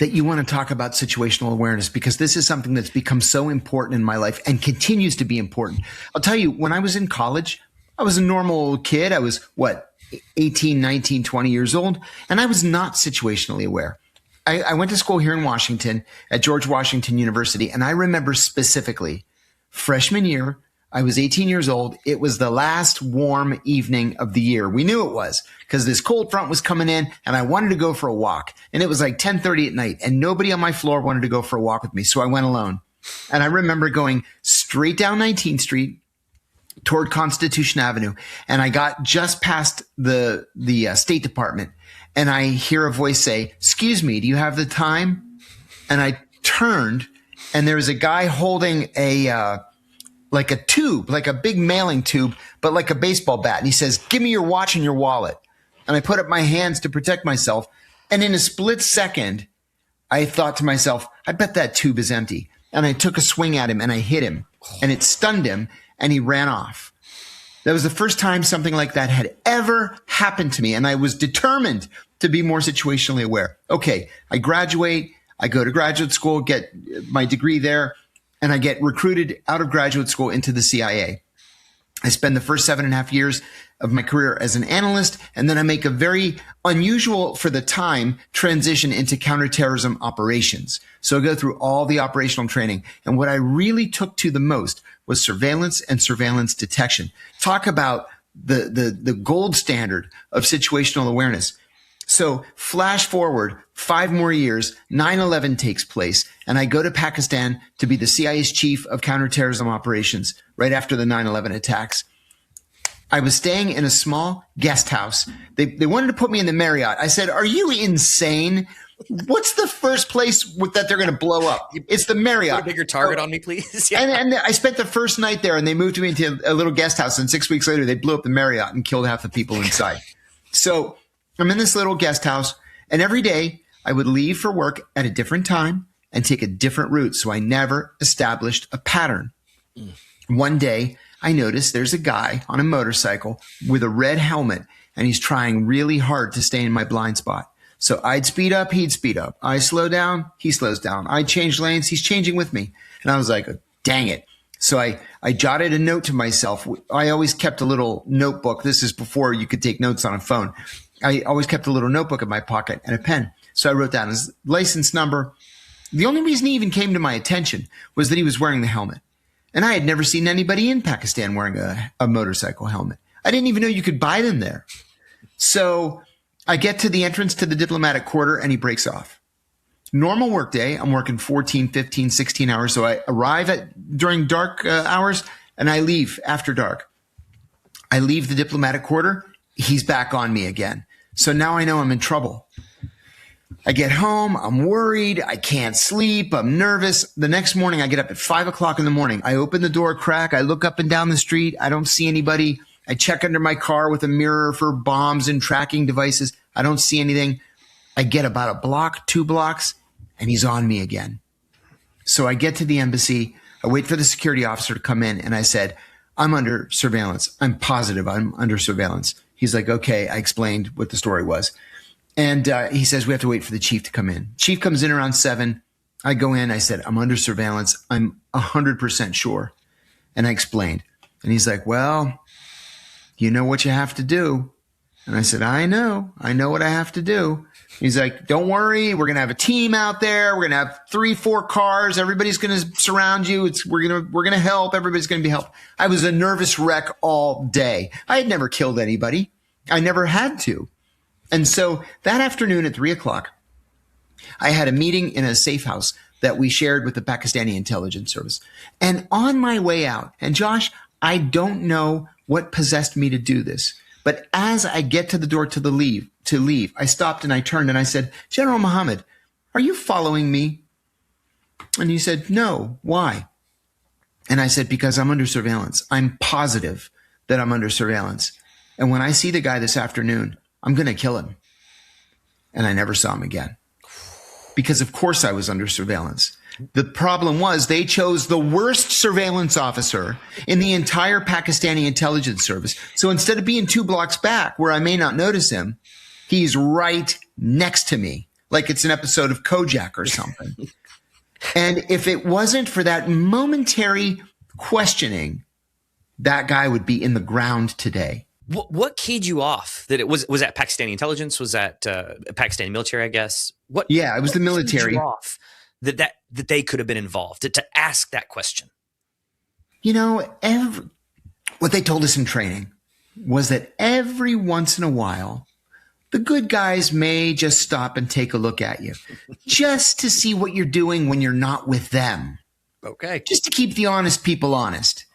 that you want to talk about situational awareness, because this is something that's become so important in my life and continues to be important. I'll tell you, when I was in college, I was a normal kid. I was 18, 19, 20 years old, and I was not situationally aware. I went to school here in Washington at George Washington University, and I remember specifically freshman year, I was 18 years old. It was the last warm evening of the year. We knew it was because this cold front was coming in, and I wanted to go for a walk. And it was like 10:30 at night, and nobody on my floor wanted to go for a walk with me. So I went alone. And I remember going straight down 19th Street toward Constitution Avenue. And I got just past the State Department, and I hear a voice say, "Excuse me, do you have the time?" And I turned, and there was a guy holding like a tube, like a big mailing tube, but like a baseball bat. And he says, "Give me your watch and your wallet." And I put up my hands to protect myself. And in a split second, I thought to myself, I bet that tube is empty. And I took a swing at him and I hit him, and it stunned him, and he ran off. That was the first time something like that had ever happened to me. And I was determined to be more situationally aware. Okay, I graduate, I go to graduate school, get my degree there, and I get recruited out of graduate school into the CIA. I spend the first 7.5 years of my career as an analyst, and then I make a very unusual for the time transition into counterterrorism operations. So I go through all the operational training. And what I really took to the most was surveillance and surveillance detection. Talk about the gold standard of situational awareness. So flash forward 5 more years, 9/11 takes place, and I go to Pakistan to be the CIA's chief of counterterrorism operations right after the 9/11 attacks. I was staying in a small guest house. They wanted to put me in the Marriott. I said, "Are you insane? What's the first place that they're going to blow up? It's the Marriott. Put a bigger target on me, please." Yeah. And I spent the first night there, and they moved me into a little guest house, and 6 weeks later, they blew up the Marriott and killed half the people inside. So I'm in this little guest house, and every day I would leave for work at a different time and take a different route. So I never established a pattern. One day I noticed there's a guy on a motorcycle with a red helmet, and he's trying really hard to stay in my blind spot. So I'd speed up, he'd speed up. I slow down, he slows down. I change lanes, he's changing with me. And I was like, dang it. So I jotted a note to myself. I always kept a little notebook. This is before you could take notes on a phone. I always kept a little notebook in my pocket and a pen. So I wrote down his license number. The only reason he even came to my attention was that he was wearing the helmet. And I had never seen anybody in Pakistan wearing a motorcycle helmet. I didn't even know you could buy them there. So I get to the entrance to the diplomatic quarter, and he breaks off. Normal work day, I'm working 14, 15, 16 hours. So I arrive during dark hours, and I leave after dark. I leave the diplomatic quarter. He's back on me again. So now I know I'm in trouble. I get home. I'm worried. I can't sleep. I'm nervous. The next morning, I get up at 5 o'clock in the morning. I open the door crack. I look up and down the street. I don't see anybody. I check under my car with a mirror for bombs and tracking devices. I don't see anything. I get about a block, 2 blocks, and he's on me again. So I get to the embassy. I wait for the security officer to come in, and I said, "I'm under surveillance. I'm positive I'm under surveillance." He's like, "Okay." I explained what the story was. And he says, "We have to wait for the chief to come in." Chief comes in around 7. I go in. I said, "I'm under surveillance. I'm 100% sure." And I explained. And he's like, "Well, you know what you have to do." And I said, I know what I have to do. He's like, "Don't worry. We're going to have a team out there. We're going to have 3, 4 cars. Everybody's going to surround you. We're going to help. Everybody's going to be helped." I was a nervous wreck all day. I had never killed anybody. I never had to. And so that afternoon at 3 o'clock, I had a meeting in a safe house that we shared with the Pakistani intelligence service. And on my way out, and Josh, I don't know what possessed me to do this, but as I get to the door to leave, I stopped and I turned and I said, "General Muhammad, are you following me?" And he said, "No, why?" And I said, "Because I'm under surveillance. I'm positive that I'm under surveillance. And when I see the guy this afternoon, I'm going to kill him." And I never saw him again. Because of course I was under surveillance. The problem was they chose the worst surveillance officer in the entire Pakistani intelligence service. So instead of being 2 blocks back where I may not notice him, he's right next to me like it's an episode of Kojak or something. And if it wasn't for that momentary questioning, that guy would be in the ground today. What keyed you off? That it was that Pakistani intelligence? Was that Pakistani military? I guess. Yeah, it was the military. Keyed you off that they could have been involved to ask that question. You know, what they told us in training was that every once in a while, the good guys may just stop and take a look at you, just to see what you're doing when you're not with them. Okay, just to keep the honest people honest.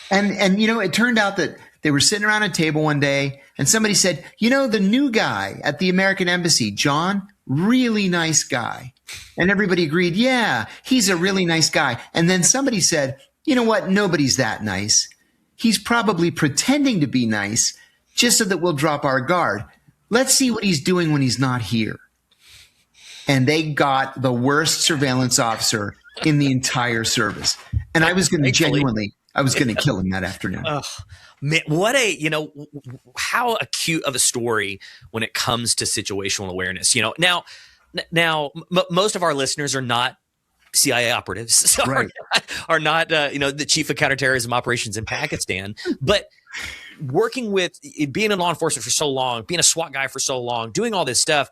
And you know, it turned out that they were sitting around a table one day and somebody said, you know, the new guy at the American embassy, John, really nice guy. And everybody agreed, yeah, he's a really nice guy. And then somebody said, you know what? Nobody's that nice. He's probably pretending to be nice just so that we'll drop our guard. Let's see what he's doing when he's not here. And they got the worst surveillance officer in the entire service. And I was going to kill him that afternoon. Man, how acute of a story when it comes to situational awareness. You know, now most of our listeners are not CIA operatives, right. are not the chief of counterterrorism operations in Pakistan, but working with being in law enforcement for so long, being a SWAT guy for so long, doing all this stuff.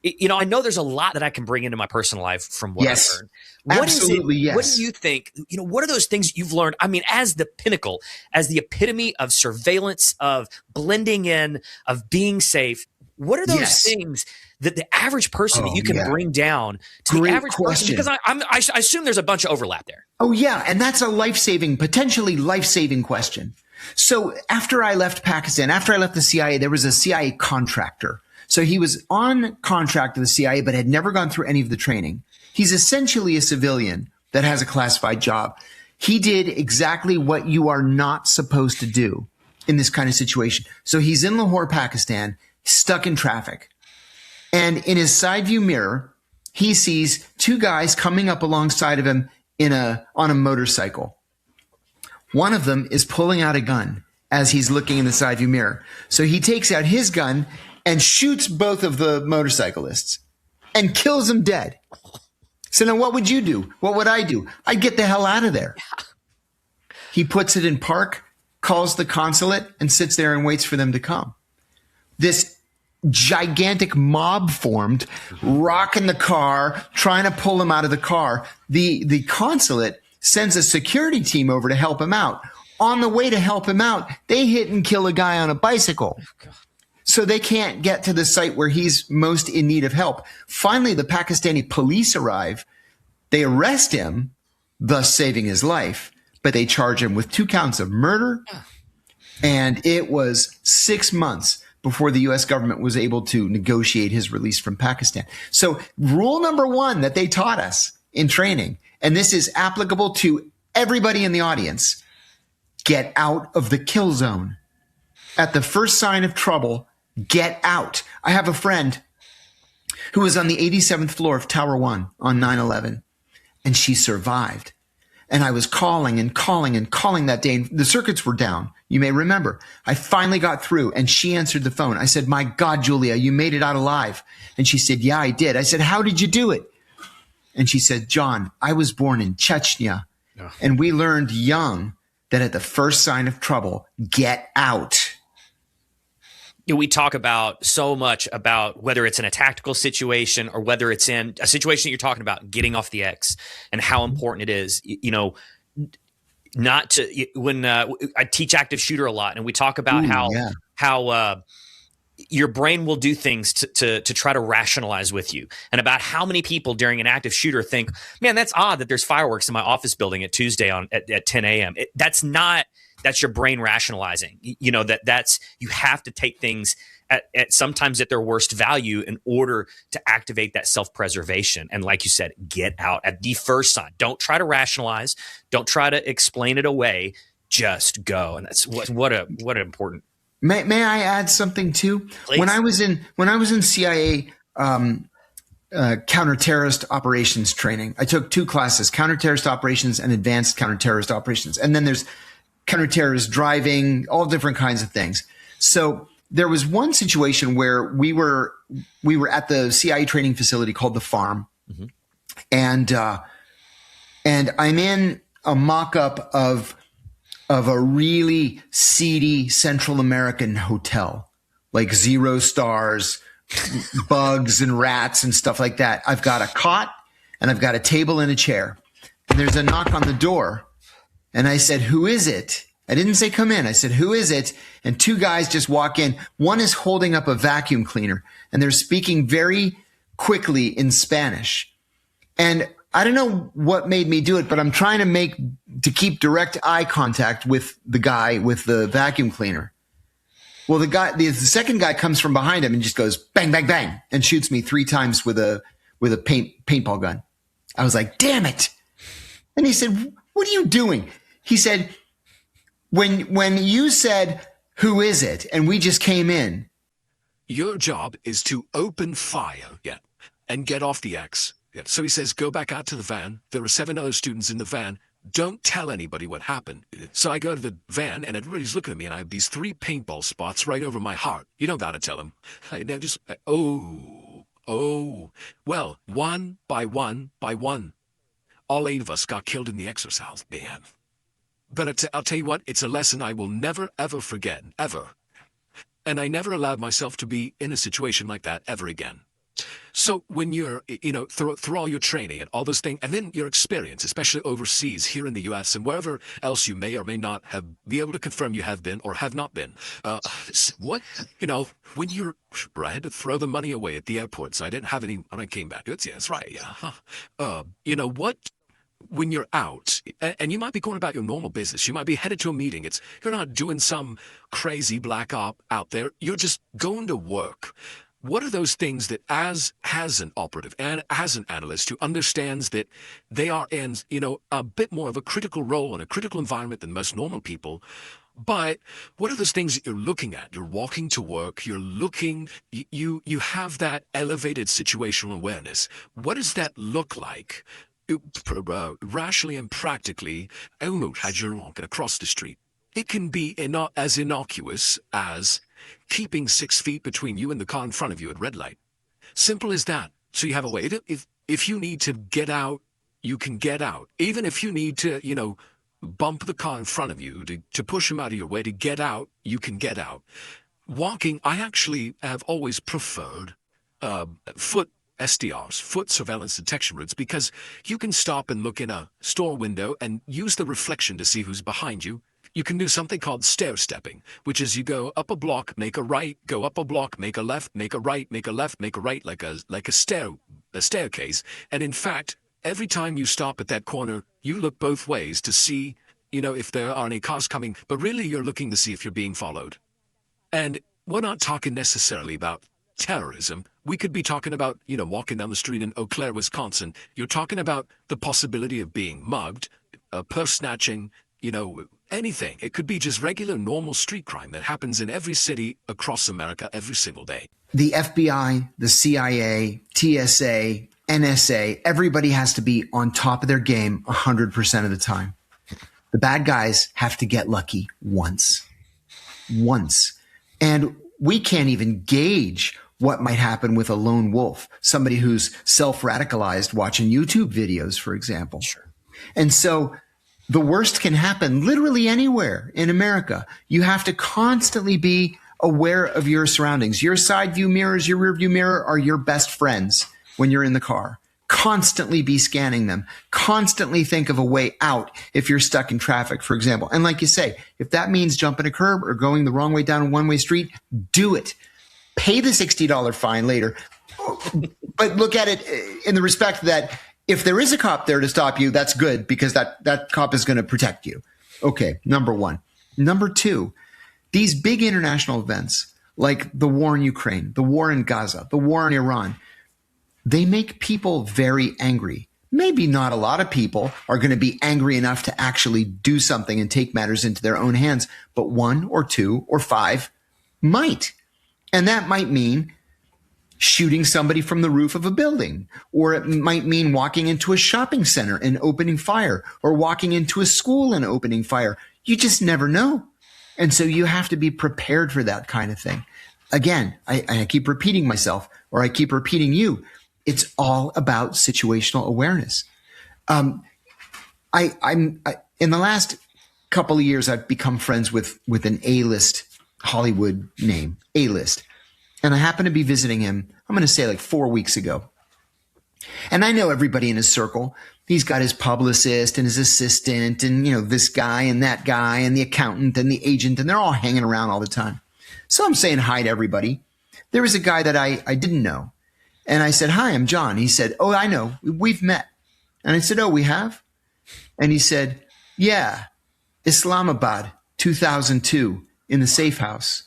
I know there's a lot that I can bring into my personal life from what I've learned. Absolutely, yes. What do you think? What are those things you've learned? I mean, as the pinnacle, as the epitome of surveillance, of blending in, of being safe. What are those things that the average person that you can bring down to the average person? Because I assume there's a bunch of overlap there. Oh, yeah. And that's a potentially life-saving question. So after I left Pakistan, after I left the CIA, there was a CIA contractor. So he was on contract to the CIA, but had never gone through any of the training. He's essentially a civilian that has a classified job. He did exactly what you are not supposed to do in this kind of situation. So he's in Lahore, Pakistan, stuck in traffic. And in his side view mirror, he sees two guys coming up alongside of him on a motorcycle. One of them is pulling out a gun as he's looking in the side view mirror. So he takes out his gun and shoots both of the motorcyclists and kills them dead. So now what would you do? What would I do? I'd get the hell out of there. He puts it in park, calls the consulate, and sits there and waits for them to come. This gigantic mob formed, rocking the car, trying to pull him out of the car. The consulate sends a security team over to help him out. On the way to help him out, they hit and kill a guy on a bicycle. So they can't get to the site where he's most in need of help. Finally, the Pakistani police arrive. They arrest him, thus saving his life, but they charge him with 2 counts of murder. And it was 6 months before the U.S. government was able to negotiate his release from Pakistan. So rule number 1 that they taught us in training, and this is applicable to everybody in the audience, get out of the kill zone. At the first sign of trouble, get out. I have a friend who was on the 87th floor of Tower 1 on 9/11, and she survived. And I was calling and calling and calling that day. And the circuits were down. You may remember. I finally got through, and she answered the phone. I said, "My God, Julia, you made it out alive." And she said, "Yeah, I did." I said, "How did you do it?" And she said, "John, I was born in Chechnya, and we learned young that at the first sign of trouble, get out." We talk about so much about whether it's in a tactical situation or whether it's in a situation that you're talking about, getting off the X, and how important it is, not to, when I teach active shooter a lot, and we talk about how your brain will do things to try to rationalize with you, and about how many people during an active shooter think, man, that's odd that there's fireworks in my office building at Tuesday at 10 a.m. That's your brain rationalizing. That's you have to take things at sometimes at their worst value in order to activate that self-preservation. And like you said, get out at the first sign. Don't try to rationalize. Don't try to explain it away. Just go. And that's what an important. May I add something too? Please. When I was in CIA counter-terrorist operations training, I took 2 classes: counter-terrorist operations and advanced counter-terrorist operations. And then there's counter-terrorist driving, all different kinds of things. So there was one situation where we were at the CIA training facility called the Farm, and I'm in a mock-up of a really seedy Central American hotel, like 0 stars, bugs and rats and stuff like that. I've got a cot and I've got a table and a chair, and there's a knock on the door, and I said, "Who is it?" I didn't say come in. I said, "Who is it?" And 2 guys just walk in. One is holding up a vacuum cleaner, and they're speaking very quickly in Spanish. And I don't know what made me do it, but I'm trying to keep direct eye contact with the guy with the vacuum cleaner. Well, the second guy comes from behind him and just goes bang, bang, bang, and shoots me 3 times with a paintball gun. I was like, damn it. And he said, "What are you doing?" He said, when you said, "Who is it?" and we just came in. Your job is to open fire, and get off the X. Yeah. So he says, go back out to the van. There are 7 other students in the van. Don't tell anybody what happened. So I go to the van, and everybody's looking at me, and I have these 3 paintball spots right over my heart. You don't got to tell them. Well, one by one, all 8 of us got killed in the exercise, man. But I'll tell you what, it's a lesson I will never, ever forget, ever. And I never allowed myself to be in a situation like that ever again. So when you're, through all your training and all those things, and then your experience, especially overseas, here in the U.S. and wherever else you may or may not be able to confirm you have been or have not been, when you're, I had to throw the money away at the airport, so I didn't have any when I came back. That's right, yeah. When you're out, and you might be going about your normal business, you might be headed to a meeting. You're not doing some crazy black op out there. You're just going to work. What are those things that as an operative and as an analyst who understands that they are in, a bit more of a critical role in a critical environment than most normal people, but what are those things that you're looking at? You're walking to work, you're looking, you have that elevated situational awareness. What does that look like? Rationally and practically, almost as you're walking across the street. It can be as innocuous as keeping 6 feet between you and the car in front of you at red light. Simple as that. So you have a way to, if you need to get out, you can get out. Even if you need to, bump the car in front of you to push him out of your way to get out, you can get out. Walking, I actually have always preferred foot SDRs, foot surveillance detection routes, because you can stop and look in a store window and use the reflection to see who's behind you. You can do something called stair stepping, which is you go up a block, make a right, go up a block, make a left, make a right, make a left, make a right, like a staircase. And in fact, every time you stop at that corner, you look both ways to see, if there are any cars coming, but really you're looking to see if you're being followed. And we're not talking necessarily about terrorism. We could be talking about, walking down the street in Eau Claire, Wisconsin. You're talking about the possibility of being mugged, purse snatching, anything. It could be just regular, normal street crime that happens in every city across America every single day. The FBI, the CIA, TSA, NSA, everybody has to be on top of their game 100% of the time. The bad guys have to get lucky once. And we can't even gauge what might happen with a lone wolf, somebody who's self-radicalized watching YouTube videos, for example. Sure. And so the worst can happen literally anywhere in America. You have to constantly be aware of your surroundings. Your side view mirrors, your rear view mirror are your best friends when you're in the car. Constantly be scanning them. Constantly think of a way out if you're stuck in traffic, for example. And like you say, if that means jumping a curb or going the wrong way down a one-way street, do it. Pay the $60 fine later. But look at it in the respect that if there is a cop there to stop you, that's good, because that cop is going to protect you. Okay, number one. Number two, these big international events like the war in Ukraine, the war in Gaza, the war in Iran, they make people very angry. Maybe not a lot of people are going to be angry enough to actually do something and take matters into their own hands, but 1 or 2 or 5 might. And that might mean shooting somebody from the roof of a building, or it might mean walking into a shopping center and opening fire, or walking into a school and opening fire. You just never know. And so you have to be prepared for that kind of thing. Again, I keep repeating myself, or I keep repeating you. It's all about situational awareness. I'm in the last couple of years, I've become friends with an A-list Hollywood name, A-list. And I happened to be visiting him, I'm going to say like 4 weeks ago. And I know everybody in his circle. He's got his publicist and his assistant and, this guy and that guy and the accountant and the agent, and they're all hanging around all the time. So I'm saying hi to everybody. There was a guy that I didn't know. And I said, "Hi, I'm John." He said, "Oh, I know. We've met." And I said, "Oh, we have?" And he said, "Yeah, Islamabad, 2002, in the safe house."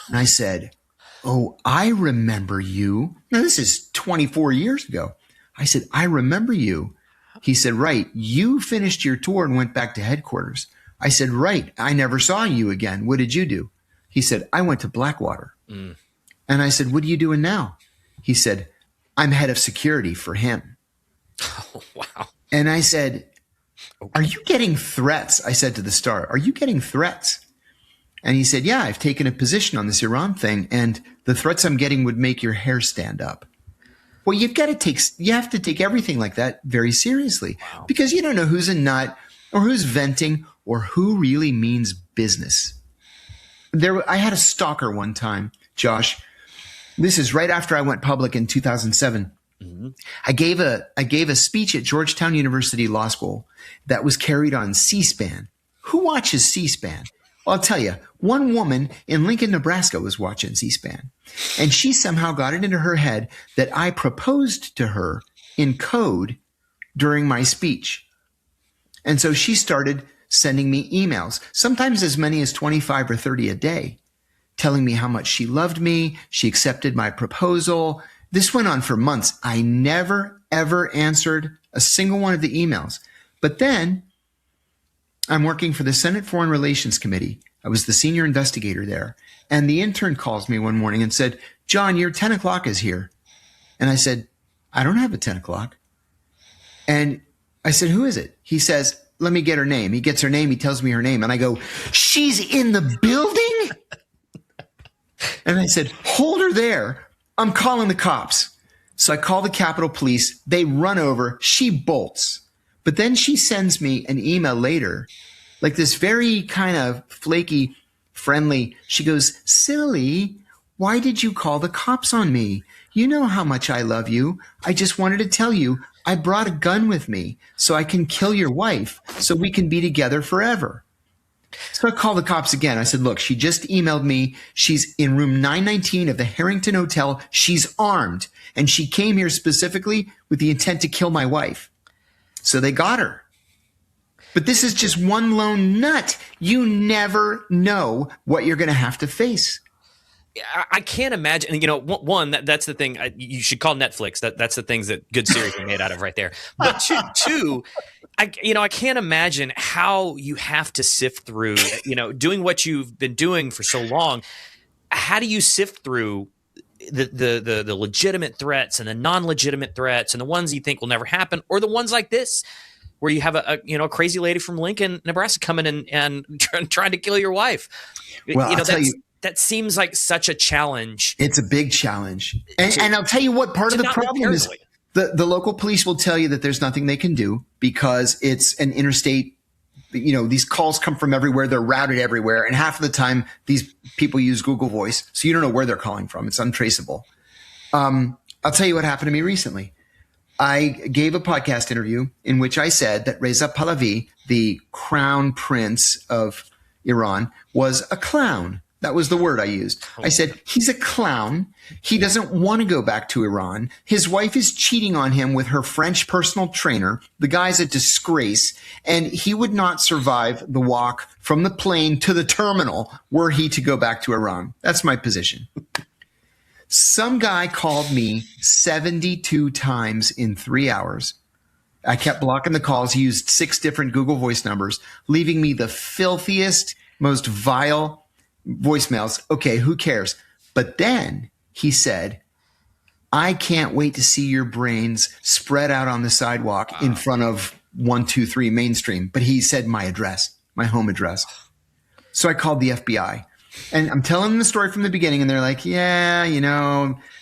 And I said, "Oh, I remember you." Now, this is 24 years ago. I said, "I remember you." He said, "Right. You finished your tour and went back to headquarters." I said, "Right. I never saw you again. What did you do?" He said, "I went to Blackwater." And I said, "What are you doing now?" He said, "I'm head of security for him." Oh, wow. And I said, "Are you getting threats?" I said to the star, "Are you getting threats?" And he said, "Yeah, I've taken a position on this Iran thing, and the threats I'm getting would make your hair stand up." Well, you have to take everything like that very seriously, because you don't know who's a nut or who's venting or who really means business. I had a stalker one time, Josh. This is right after I went public in 2007. Mm-hmm. I gave a speech at Georgetown University Law School that was carried on C-SPAN. Who watches C-SPAN? Well, I'll tell you, one woman in Lincoln, Nebraska was watching C-SPAN, and she somehow got it into her head that I proposed to her in code during my speech. And so she started sending me emails, sometimes as many as 25 or 30 a day, telling me how much she loved me. She accepted my proposal. This went on for months. I never, ever answered a single one of the emails. But then I'm working for the Senate Foreign Relations Committee. I was the senior investigator there. And the intern calls me one morning and said, "John, your 10 o'clock is here." And I said, "I don't have a 10 o'clock. And I said, "Who is it?" He says, "Let me get her name." He gets her name. He tells me her name. And I go, "She's in the building?" And I said, "Hold her there. I'm calling the cops." So I call the Capitol Police. They run over. She bolts. But then she sends me an email later, like this very kind of flaky, friendly. She goes, "Silly, why did you call the cops on me? You know how much I love you. I just wanted to tell you I brought a gun with me so I can kill your wife so we can be together forever." So I called the cops again. I said, "Look, she just emailed me. She's in room 919 of the Harrington Hotel. She's armed, and she came here specifically with the intent to kill my wife." So they got her. But this is just one lone nut. You never know what you're going to have to face. I can't imagine. One, that's the thing. You should call Netflix. That's the things that good series are made out of right there. But two, I can't imagine how you have to sift through, doing what you've been doing for so long. How do you sift through the legitimate threats and the non-legitimate threats and the ones you think will never happen, or the ones like this where you have a crazy lady from Lincoln, Nebraska coming in and trying to kill your wife? Well, I'll tell you, that seems like such a challenge. It's a big challenge. And I'll tell you what part of the problem is. The local police will tell you that there's nothing they can do because it's an interstate. These calls come from everywhere. They're routed everywhere. And half of the time, these people use Google Voice. So you don't know where they're calling from. It's untraceable. I'll tell you what happened to me recently. I gave a podcast interview in which I said that Reza Pahlavi, the crown prince of Iran, was a clown. That was the word I used. I said, he's a clown. He doesn't want to go back to Iran. His wife is cheating on him with her French personal trainer. The guy's a disgrace, and he would not survive the walk from the plane to the terminal were he to go back to Iran. That's my position. Some guy called me 72 times in 3 hours. I kept blocking the calls. He used 6 different Google Voice numbers, leaving me the filthiest, most vile voicemails. Okay, who cares? But then he said, "I can't wait to see your brains spread out on the sidewalk in front of 123 Main Street." But he said my address, my home address. So I called the FBI, and I'm telling them the story from the beginning, and they're like, yeah,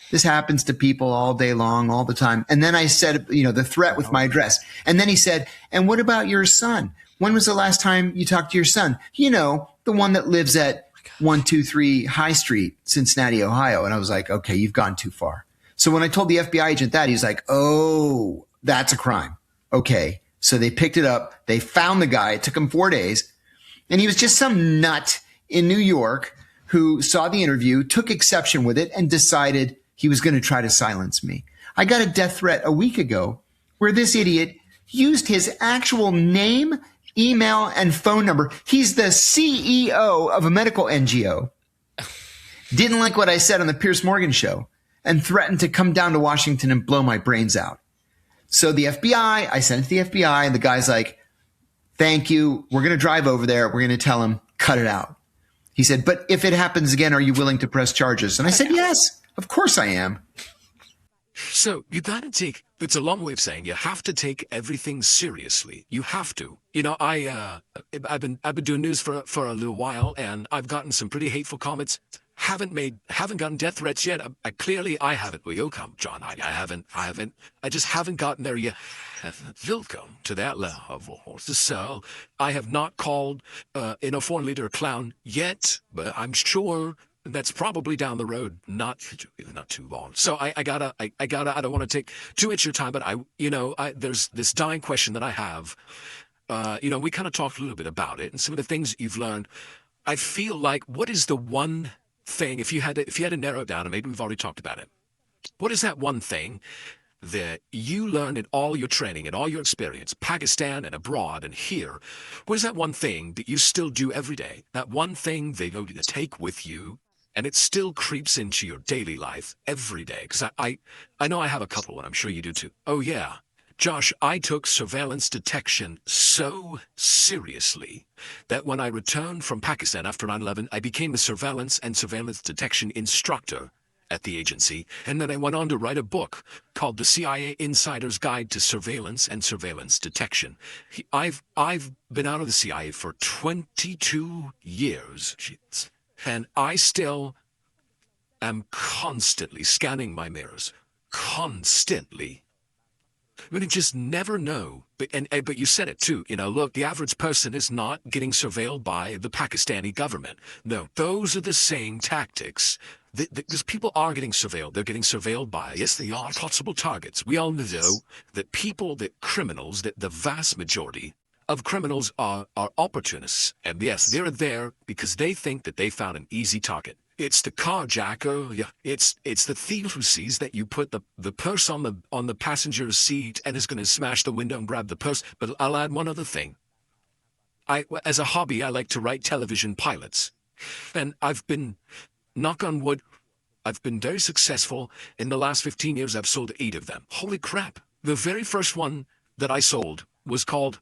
this happens to people all day long, all the time. And then I said, the threat with my address. And then he said, and what about your son? When was the last time you talked to your son? The one that lives at 123 High Street, Cincinnati, Ohio. And I was like, okay, you've gone too far. So when I told the FBI agent that, he was like, oh, that's a crime. Okay. So they picked it up. They found the guy. It took him 4 days. And he was just some nut in New York who saw the interview, took exception with it, and decided he was going to try to silence me. I got a death threat a week ago where this idiot used his actual name, email, and phone number. He's the CEO of a medical NGO. Didn't like what I said on the Piers Morgan show and threatened to come down to Washington and blow my brains out. So the FBI, I sent it to the FBI, and the guy's like, thank you. We're going to drive over there. We're going to tell him, cut it out. He said, but if it happens again, are you willing to press charges? And I said, yes, of course I am. So you got to take, it's a long way of saying you have to take everything seriously. You have to. I've been doing news for a little while, and I've gotten some pretty hateful comments. Haven't gotten death threats yet. I haven't. Well, you'll come, John. I haven't. I just haven't gotten there yet. Welcome to that level. So I have not called in a foreign leader a clown yet, but I'm sure that's probably down the road. Not too long. So I don't want to take too much of your time, but there's this dying question that I have. We kind of talked a little bit about it and some of the things that you've learned. I feel like, what is the one thing, if you had to narrow it down, and maybe we've already talked about it, what is that one thing that you learned in all your training and all your experience, Pakistan and abroad and here? What is that one thing that you still do every day? That one thing they go to take with you, and it still creeps into your daily life every day? Because I know I have a couple, and I'm sure you do too. Oh yeah. Josh, I took surveillance detection so seriously that when I returned from Pakistan after 9/11, I became a surveillance and surveillance detection instructor at the agency, and then I went on to write a book called The CIA Insider's Guide to Surveillance and Surveillance Detection. I've been out of the CIA for 22 years, and I still am constantly scanning my mirrors, constantly. But you just never know. But you said it too. Look, the average person is not getting surveilled by the Pakistani government. No, those are the same tactics. Because people are getting surveilled. They're getting surveilled by, yes, they are possible targets. We all know that criminals, that the vast majority of criminals are opportunists. And yes, they're there because they think that they found an easy target. It's the carjacker. Yeah, it's the thief who sees that you put the purse on the passenger's seat and is going to smash the window and grab the purse. But I'll add one other thing. As a hobby, I like to write television pilots, and I've been, knock on wood, I've been very successful. In the last 15 years, I've sold 8 of them. Holy crap! The very first one that I sold was called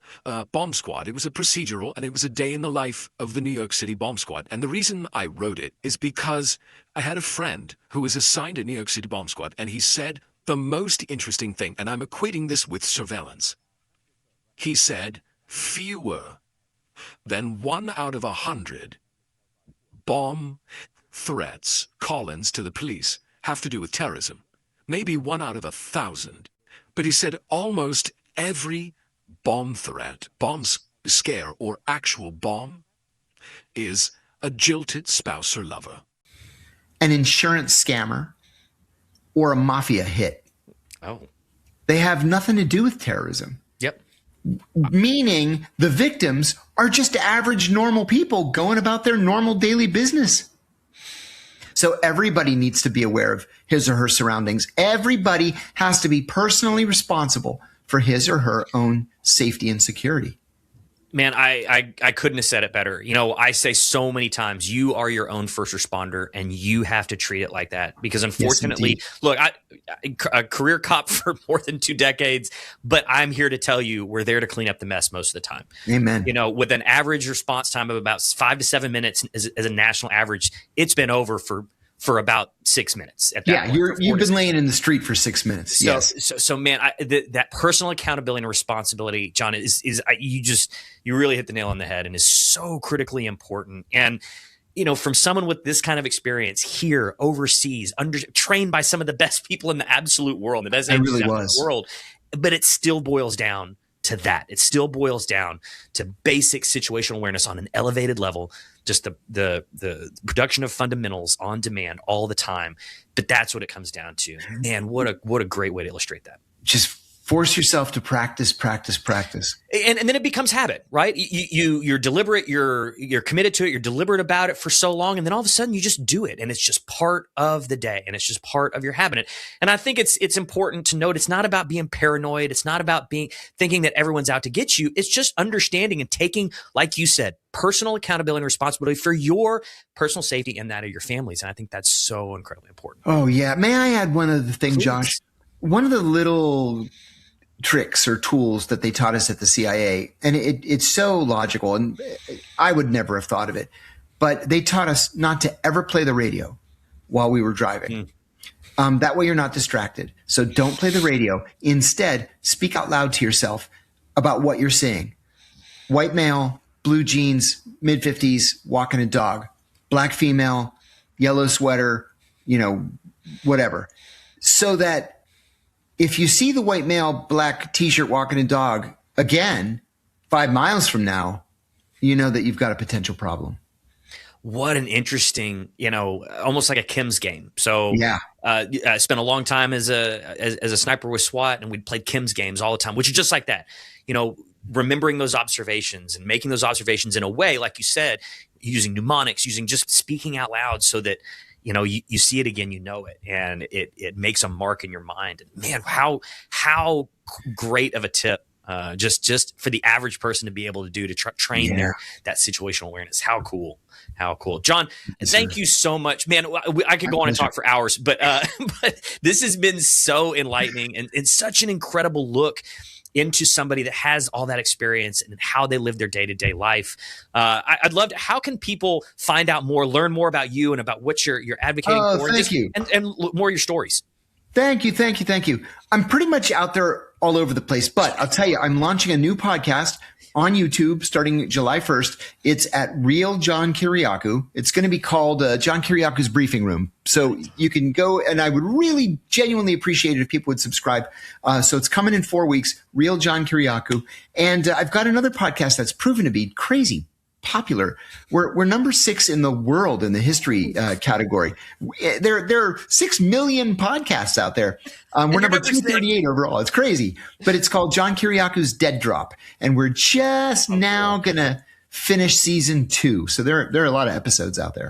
Bomb Squad. It was a procedural, and it was a day in the life of the New York City Bomb Squad. And the reason I wrote it is because I had a friend who was assigned to New York City Bomb Squad, and he said the most interesting thing, and I'm equating this with surveillance. He said fewer than 1 out of 100 bomb threats, call-ins to the police have to do with terrorism. Maybe 1 out of 1,000. But he said almost every bomb threat, bomb scare, or actual bomb is a jilted spouse or lover, an insurance scammer, or a mafia hit. Oh. They have nothing to do with terrorism. Yep. Meaning the victims are just average, normal people going about their normal daily business. So everybody needs to be aware of his or her surroundings. Everybody has to be personally responsible for his or her own safety and security. Man, I couldn't have said it better. I say so many times, you are your own first responder, and you have to treat it like that. Because unfortunately, look, a career cop for more than 2 decades, but I'm here to tell you, we're there to clean up the mess most of the time. Amen. With an average response time of about 5 to 7 minutes as a national average, it's been over for for about 6 minutes at that point. You've been laying in the street for 6 minutes. So, Yes. so man, that personal accountability and responsibility, John, you really hit the nail on the head and is so critically important. And, from someone with this kind of experience here, overseas, trained by some of the best people in the absolute world, the best in the world, but it still boils down to that. It still boils down to basic situational awareness on an elevated level, just the production of fundamentals on demand all the time. But that's what it comes down to. Man, what a great way to illustrate that. Just force yourself to practice. And then it becomes habit, right? You're deliberate, you're committed to it, you're deliberate about it for so long, and then all of a sudden you just do it, and it's just part of the day, and it's just part of your habit. And I think it's important to note it's not about being paranoid, it's not about thinking that everyone's out to get you. It's just understanding and taking, like you said, personal accountability and responsibility for your personal safety and that of your families. And I think that's so incredibly important. Oh yeah. May I add one other thing, Please. Josh? One of the little tricks or tools that they taught us at the CIA, and it's so logical, and I would never have thought of it, but they taught us not to ever play the radio while we were driving. That way you're not distracted. So don't play the radio. Instead, speak out loud to yourself about what you're seeing. White male, blue jeans, mid-50s, walking a dog. Black female, yellow sweater, whatever. So that if you see the white male, black t-shirt walking a dog again 5 miles from now, you know that you've got a potential problem. What an interesting, almost like a Kim's game. So I spent a long time as a sniper with SWAT, and we'd play Kim's games all the time, which is just like that. Remembering those observations and making those observations in a way, like you said, using mnemonics, using just speaking out loud so that you see it again, it, and it makes a mark in your mind. And man, how great of a tip, just for the average person to be able to do to train that situational awareness. How cool. John, thank you so much, man. I could go on and talk for hours, but this has been so enlightening and such an incredible look into somebody that has all that experience and how they live their day-to-day life. I'd love to, how can people find out more, learn more about you and about what you're advocating for? Thank you. And more of your stories. Thank you. I'm pretty much out there all over the place, but I'll tell you, I'm launching a new podcast on YouTube starting July 1st. It's at Real John Kiriakou. It's going to be called John Kiriakou's Briefing Room. So you can go, and I would really genuinely appreciate it if people would subscribe. So it's coming in 4 weeks, Real John Kiriakou. And I've got another podcast that's proven to be crazy popular. We're number 6 in the world in the history category. There are 6 million podcasts out there. We're number 238 overall. It's crazy, but it's called John Kiriakou's Dead Drop, and we're just now gonna finish season 2. So there are a lot of episodes out there.